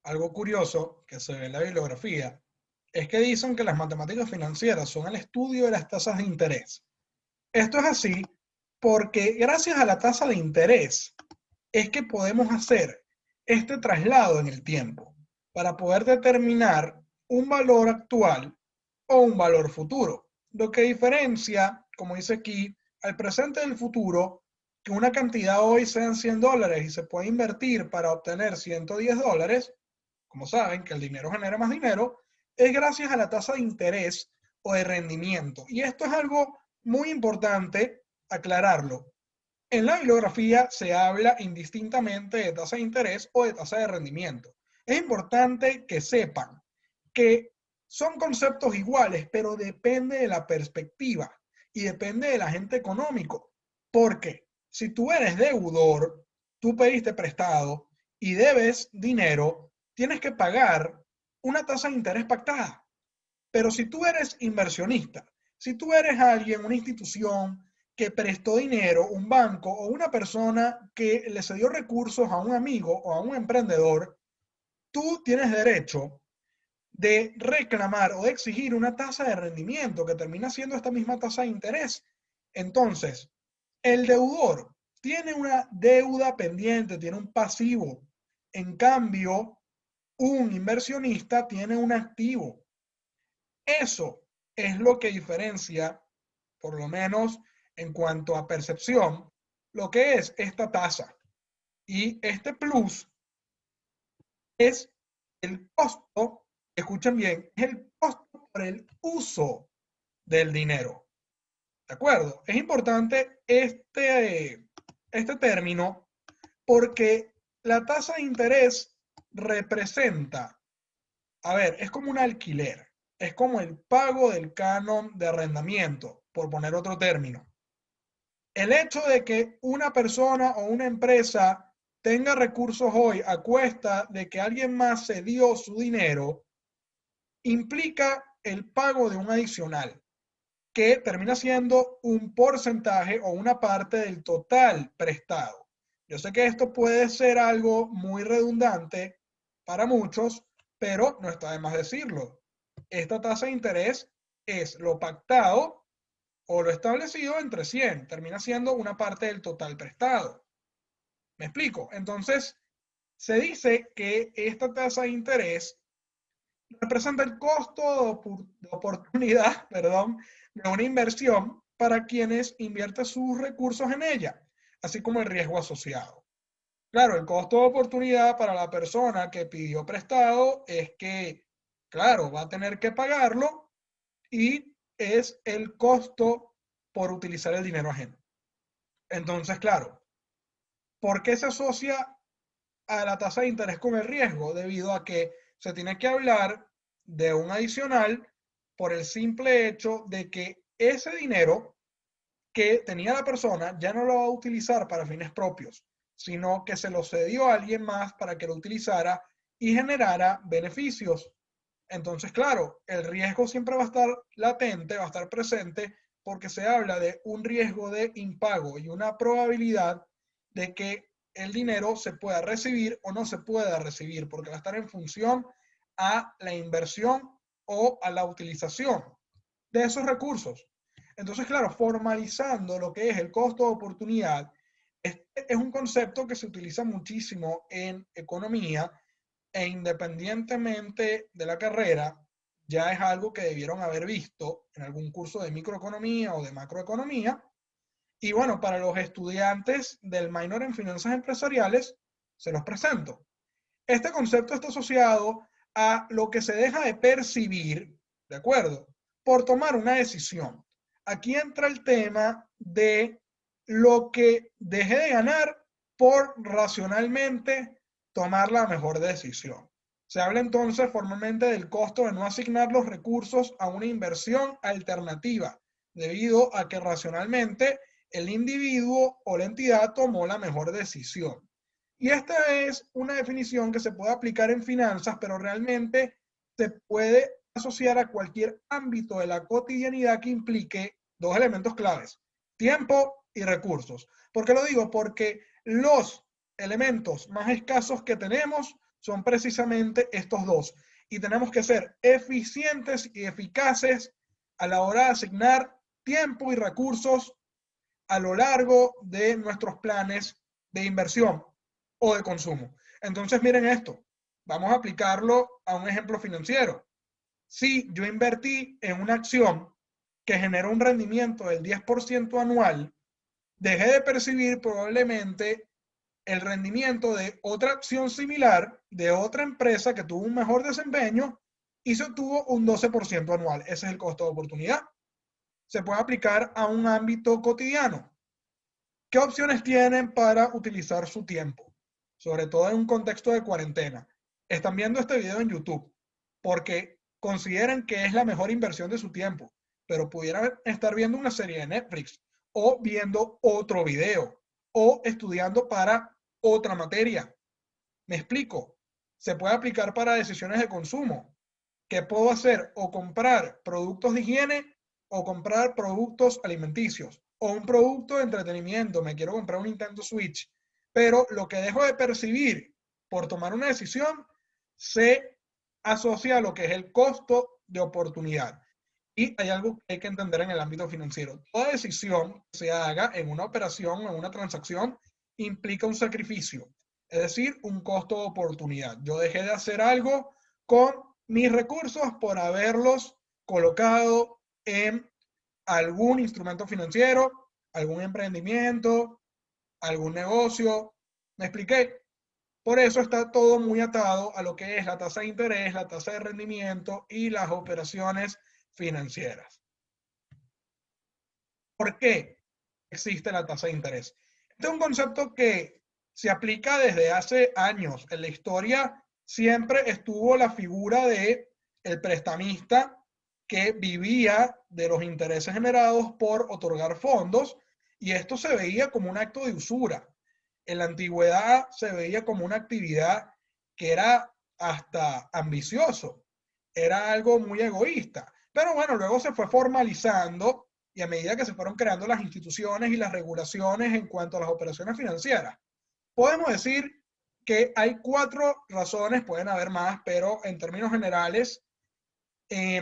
Algo curioso que se ve en la bibliografía es que dicen que las matemáticas financieras son el estudio de las tasas de interés. Esto es así porque gracias a la tasa de interés es que podemos hacer este traslado en el tiempo para poder determinar un valor actual o un valor futuro. Lo que diferencia, como dice aquí, al presente del futuro, que una cantidad hoy sean $100 y se puede invertir para obtener $110, como saben que el dinero genera más dinero, es gracias a la tasa de interés o de rendimiento. Y esto es algo muy importante aclararlo. En la bibliografía se habla indistintamente de tasa de interés o de tasa de rendimiento. Es importante que sepan que son conceptos iguales, pero depende de la perspectiva y depende del agente económico. Porque si tú eres deudor, tú pediste prestado y debes dinero, tienes que pagar una tasa de interés pactada. Pero si tú eres inversionista, si tú eres alguien, una institución que prestó dinero, un banco o una persona que le cedió recursos a un amigo o a un emprendedor, tú tienes derecho de reclamar o de exigir una tasa de rendimiento que termina siendo esta misma tasa de interés. Entonces, el deudor tiene una deuda pendiente, tiene un pasivo. En cambio, un inversionista tiene un activo. Eso es lo que diferencia, por lo menos en cuanto a percepción, lo que es esta tasa. Y este plus es el costo, escuchen bien, es el costo por el uso del dinero. ¿De acuerdo? Es importante este término porque la tasa de interés representa, a ver, es como un alquiler, es como el pago del canon de arrendamiento, por poner otro término. El hecho de que una persona o una empresa tenga recursos hoy a cuesta de que alguien más se dio su dinero, implica el pago de un adicional, que termina siendo un porcentaje o una parte del total prestado. Yo sé que esto puede ser algo muy redundante para muchos, pero no está de más decirlo. Esta tasa de interés es lo pactado o lo establecido entre 100, termina siendo una parte del total prestado. ¿Me explico? Entonces, se dice que esta tasa de interés representa el costo de oportunidad, perdón, de una inversión para quienes invierten sus recursos en ella, así como el riesgo asociado. Claro, el costo de oportunidad para la persona que pidió prestado es que, claro, va a tener que pagarlo y es el costo por utilizar el dinero ajeno. Entonces, claro, ¿por qué se asocia a la tasa de interés con el riesgo? Debido a que se tiene que hablar de un adicional por el simple hecho de que ese dinero que tenía la persona ya no lo va a utilizar para fines propios, sino que se lo cedió a alguien más para que lo utilizara y generara beneficios. Entonces, claro, el riesgo siempre va a estar latente, va a estar presente, porque se habla de un riesgo de impago y una probabilidad de que el dinero se pueda recibir o no se pueda recibir, porque va a estar en función a la inversión o a la utilización de esos recursos. Entonces, claro, formalizando lo que es el costo de oportunidad, es un concepto que se utiliza muchísimo en economía e independientemente de la carrera, ya es algo que debieron haber visto en algún curso de microeconomía o de macroeconomía. Y bueno, para los estudiantes del minor en finanzas empresariales, se los presento. Este concepto está asociado a lo que se deja de percibir, ¿de acuerdo? Por tomar una decisión. Aquí entra el tema de lo que dejé de ganar por racionalmente tomar la mejor decisión. Se habla entonces formalmente del costo de no asignar los recursos a una inversión alternativa, debido a que racionalmente el individuo o la entidad tomó la mejor decisión. Y esta es una definición que se puede aplicar en finanzas, pero realmente se puede asociar a cualquier ámbito de la cotidianidad que implique dos elementos claves, tiempo y recursos. ¿Por qué lo digo? Porque los elementos más escasos que tenemos son precisamente estos dos. Y tenemos que ser eficientes y eficaces a la hora de asignar tiempo y recursos a lo largo de nuestros planes de inversión o de consumo. Entonces, miren esto. Vamos a aplicarlo a un ejemplo financiero. Si yo invertí en una acción que genera un rendimiento del 10% anual, dejé de percibir probablemente el rendimiento de otra acción similar de otra empresa que tuvo un mejor desempeño y se obtuvo un 12% anual. Ese es el costo de oportunidad. Se puede aplicar a un ámbito cotidiano. ¿Qué opciones tienen para utilizar su tiempo? Sobre todo en un contexto de cuarentena. Están viendo este video en YouTube porque consideran que es la mejor inversión de su tiempo, pero pudieran estar viendo una serie de Netflix o viendo otro video o estudiando para otra materia. Me explico. Se puede aplicar para decisiones de consumo. ¿Qué puedo hacer? O comprar productos de higiene o comprar productos alimenticios o un producto de entretenimiento. Me quiero comprar un Nintendo Switch, pero lo que dejo de percibir por tomar una decisión se asocia a lo que es el costo de oportunidad. Y hay algo que hay que entender en el ámbito financiero. Toda decisión que se haga en una operación o en una transacción implica un sacrificio, es decir, un costo de oportunidad. Yo dejé de hacer algo con mis recursos por haberlos colocado en algún instrumento financiero, algún emprendimiento, algún negocio. ¿Me expliqué? Por eso está todo muy atado a lo que es la tasa de interés, la tasa de rendimiento y las operaciones financieras. ¿Por qué existe la tasa de interés? Este es un concepto que se aplica desde hace años. En la historia siempre estuvo la figura de el prestamista que vivía de los intereses generados por otorgar fondos, y esto se veía como un acto de usura. En la antigüedad se veía como una actividad que era hasta ambicioso, era algo muy egoísta. Pero bueno, luego se fue formalizando y a medida que se fueron creando las instituciones y las regulaciones en cuanto a las operaciones financieras, podemos decir que hay 4 razones, pueden haber más, pero en términos generales eh,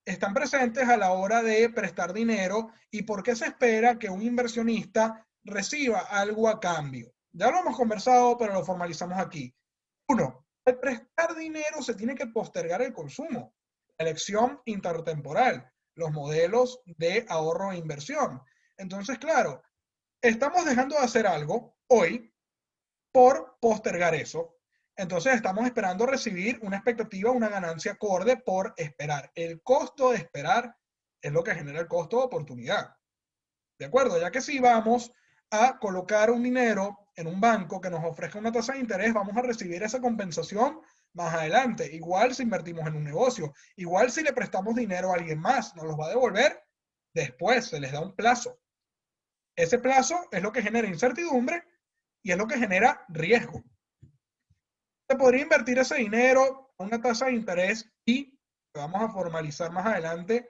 están presentes a la hora de prestar dinero y por qué se espera que un inversionista reciba algo a cambio. Ya lo hemos conversado, pero lo formalizamos aquí. 1. Al prestar dinero se tiene que postergar el consumo, la elección intertemporal, los modelos de ahorro e inversión. Entonces, claro, estamos dejando de hacer algo hoy por postergar eso. Entonces estamos esperando recibir una expectativa, una ganancia acorde por esperar. El costo de esperar es lo que genera el costo de oportunidad. ¿De acuerdo? Ya que si vamos a colocar un dinero en un banco que nos ofrezca una tasa de interés, vamos a recibir esa compensación más adelante. Igual si invertimos en un negocio, igual si le prestamos dinero a alguien más, nos los va a devolver después, se les da un plazo. Ese plazo es lo que genera incertidumbre y es lo que genera riesgo. Se podría invertir ese dinero a una tasa de interés y vamos a formalizar más adelante,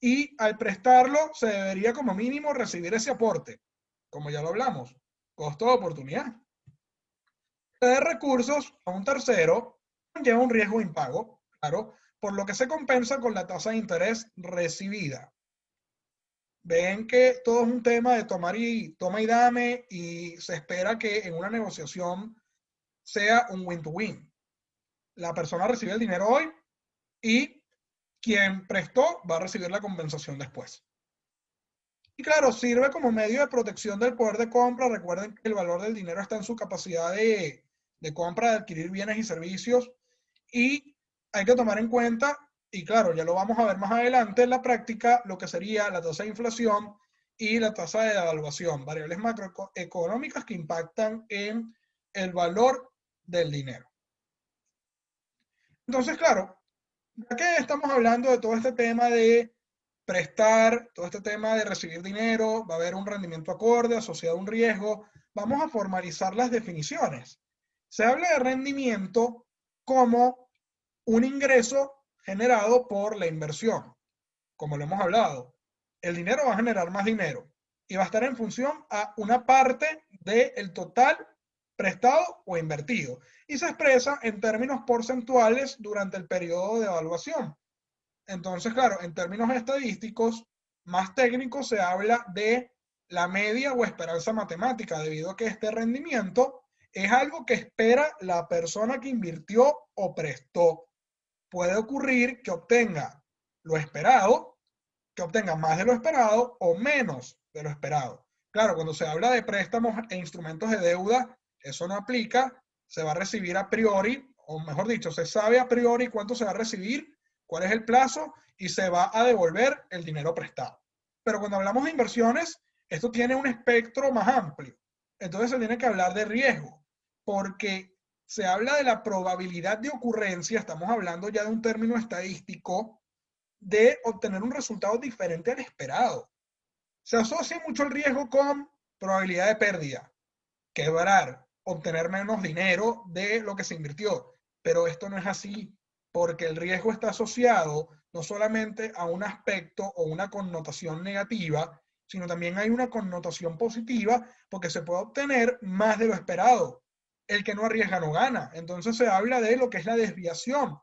y al prestarlo se debería como mínimo recibir ese aporte, como ya lo hablamos, costo de oportunidad. Ceder recursos a un tercero conlleva un riesgo de impago, claro, por lo que se compensa con la tasa de interés recibida. Ven que todo es un tema de tomar y toma y dame, y se espera que en una negociación sea un win-to-win. La persona recibe el dinero hoy y quien prestó va a recibir la compensación después. Y claro, sirve como medio de protección del poder de compra. Recuerden que el valor del dinero está en su capacidad de compra, de adquirir bienes y servicios. Y hay que tomar en cuenta, y claro, ya lo vamos a ver más adelante en la práctica, lo que sería la tasa de inflación y la tasa de devaluación, variables macroeconómicas que impactan en el valor del dinero. Entonces, claro, ya que estamos hablando de todo este tema de prestar, todo este tema de recibir dinero, va a haber un rendimiento acorde asociado a un riesgo, vamos a formalizar las definiciones. Se habla de rendimiento como un ingreso generado por la inversión, como lo hemos hablado. El dinero va a generar más dinero y va a estar en función a una parte del total prestado o invertido, y se expresa en términos porcentuales durante el periodo de evaluación. Entonces, claro, en términos estadísticos más técnicos se habla de la media o esperanza matemática, debido a que este rendimiento es algo que espera la persona que invirtió o prestó. Puede ocurrir que obtenga lo esperado, que obtenga más de lo esperado o menos de lo esperado. Claro, cuando se habla de préstamos e instrumentos de deuda, eso no aplica, se va a recibir a priori, o mejor dicho, se sabe a priori cuánto se va a recibir, cuál es el plazo y se va a devolver el dinero prestado. Pero cuando hablamos de inversiones, esto tiene un espectro más amplio. Entonces se tiene que hablar de riesgo, porque se habla de la probabilidad de ocurrencia, estamos hablando ya de un término estadístico, de obtener un resultado diferente al esperado. Se asocia mucho el riesgo con probabilidad de pérdida, quebrar, obtener menos dinero de lo que se invirtió. Pero esto no es así, porque el riesgo está asociado no solamente a un aspecto o una connotación negativa, sino también hay una connotación positiva porque se puede obtener más de lo esperado. El que no arriesga no gana. Entonces se habla de lo que es la desviación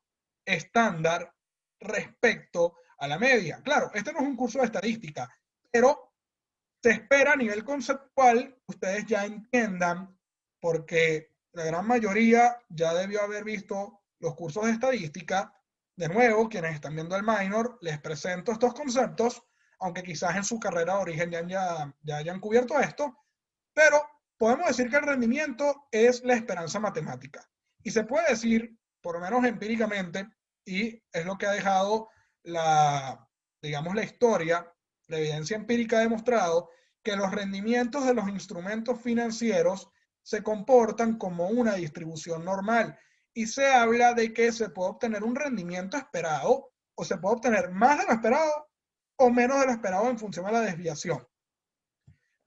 estándar respecto a la media. Claro, este no es un curso de estadística, pero se espera a nivel conceptual que ustedes ya entiendan, porque la gran mayoría ya debió haber visto los cursos de estadística. De nuevo, quienes están viendo el minor, les presento estos conceptos, aunque quizás en su carrera de origen ya hayan cubierto esto, pero podemos decir que el rendimiento es la esperanza matemática. Y se puede decir, por lo menos empíricamente, y es lo que ha dejado digamos, la historia, la evidencia empírica ha demostrado que los rendimientos de los instrumentos financieros se comportan como una distribución normal y se habla de que se puede obtener un rendimiento esperado o se puede obtener más de lo esperado o menos de lo esperado en función a la desviación.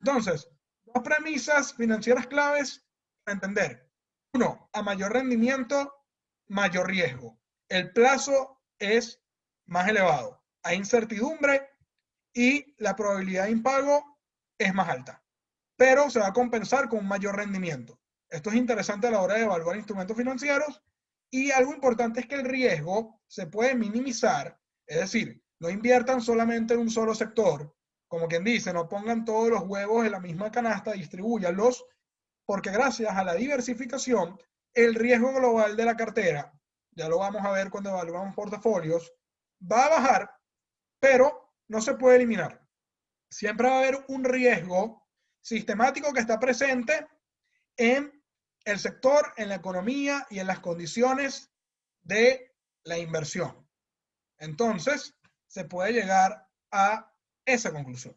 Entonces, dos premisas financieras claves para entender. Uno, a mayor rendimiento, mayor riesgo. El plazo es más elevado. Hay incertidumbre y la probabilidad de impago es más alta, pero se va a compensar con un mayor rendimiento. Esto es interesante a la hora de evaluar instrumentos financieros, y algo importante es que el riesgo se puede minimizar, es decir, no inviertan solamente en un solo sector, como quien dice, no pongan todos los huevos en la misma canasta, distribúyanlos, porque gracias a la diversificación, el riesgo global de la cartera, ya lo vamos a ver cuando evaluamos portafolios, va a bajar, pero no se puede eliminar. Siempre va a haber un riesgo sistemático que está presente en el sector, en la economía y en las condiciones de la inversión. Entonces, se puede llegar a esa conclusión.